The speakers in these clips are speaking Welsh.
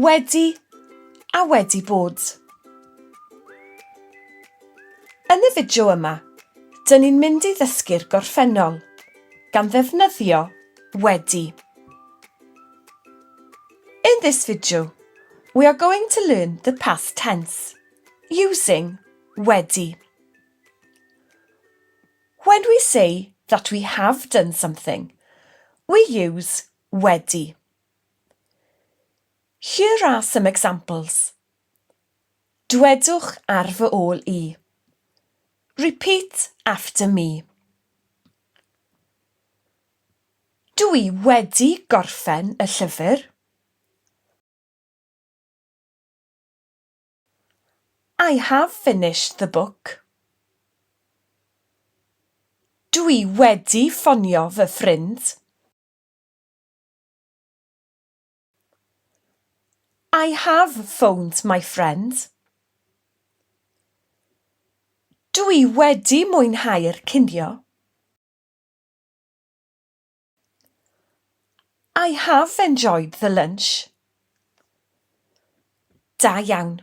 Wedi a wedi bod. Yn y fideo yma, dyn ni'n mynd i ddysgu'r gorffennol gan ddefnyddio wedi. In this video, we are going to learn the past tense using wedi. When we say that we have done something, we use wedi. Here are some examples. Dwedwch ar fy ôl I. Repeat after me. Dwi wedi gorffen y llyfr. I have finished the book. Dwi wedi ffonio fy ffrind. I have phoned my friend. Dwi wedi mwynhau'r cinio. I have enjoyed the lunch. Da iawn.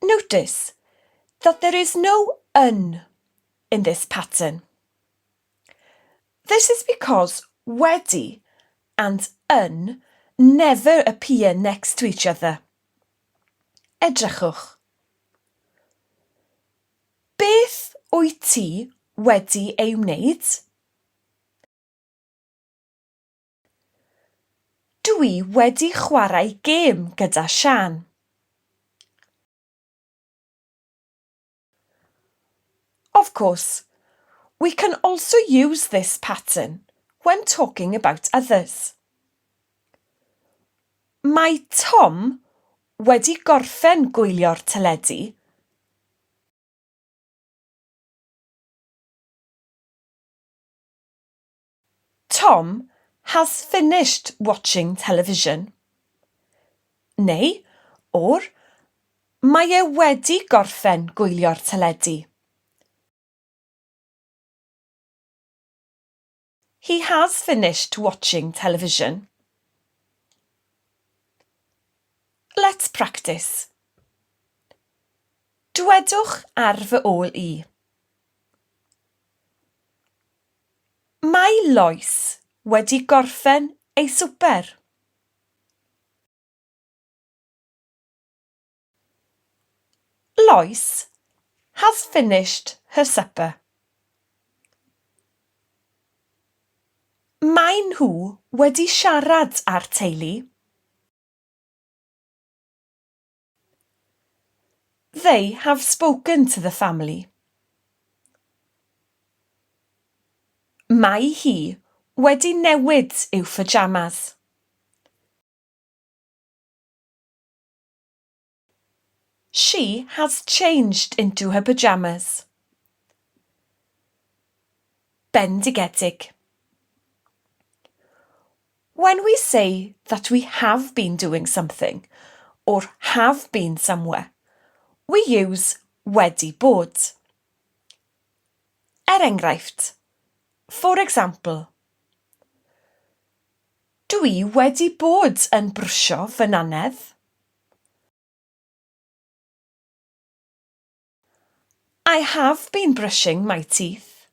Notice that there is no un in this pattern. This is because wedi and un never appear next to each other. Edrychwch. Beth wyt ti wedi ei wneud? Dwi wedi chwarae gêm gyda Sian. Of course, we can also use this pattern when talking about others. Mae Tom wedi gorffen gwylio'r teledu. Tom has finished watching television. Neu, or, mae e wedi gorffen gwylio'r teledu. He has finished watching television. Let's practice. Dwedwch ar fy ôl I. Mae Lois wedi gorffen ei swper. Lois has finished her supper. Mae nhw wedi siarad â'r teulu. They have spoken to the family. Mae hi wedi newid i'w pyjamas. She has changed into her pyjamas. Bendigedig. When we say that we have been doing something or have been somewhere, we use wedi bod. Enghraifft. For example, dwi wedi bod yn brwsio fy nanedd. I have been brushing my teeth.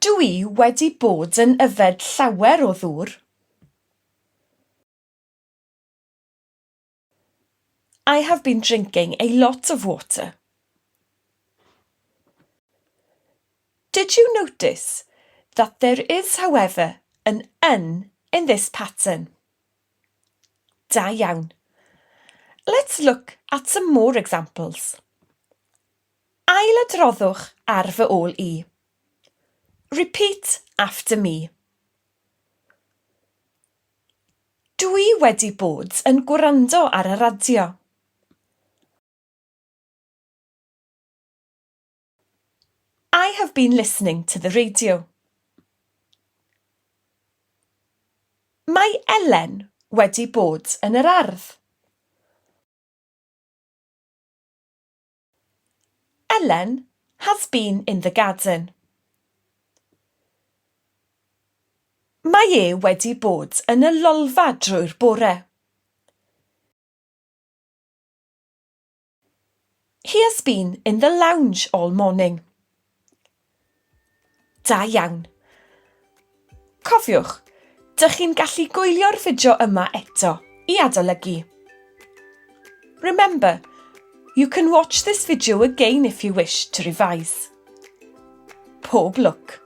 Dwi wedi bod yn yfed llawer o ddŵr. I have been drinking a lot of water. Did you notice that there is, however, an un in this pattern? Da iawn. Let's look at some more examples. Ailadroddwch ar fy ôl I. Repeat after me. Dwi wedi bod yn gwrando ar y radio. I have been listening to the radio. Mae Elen wedi bod yn yr ardd. Elen has been in the garden. Mae e wedi bod yn y lolfa drwy'r bore. He has been in the lounge all morning. Da iawn. Cofiwch, dych chi'n gallu gwylio'r fideo yma eto I adolygu. Remember, you can watch this video again if you wish to revise. Pob lwc.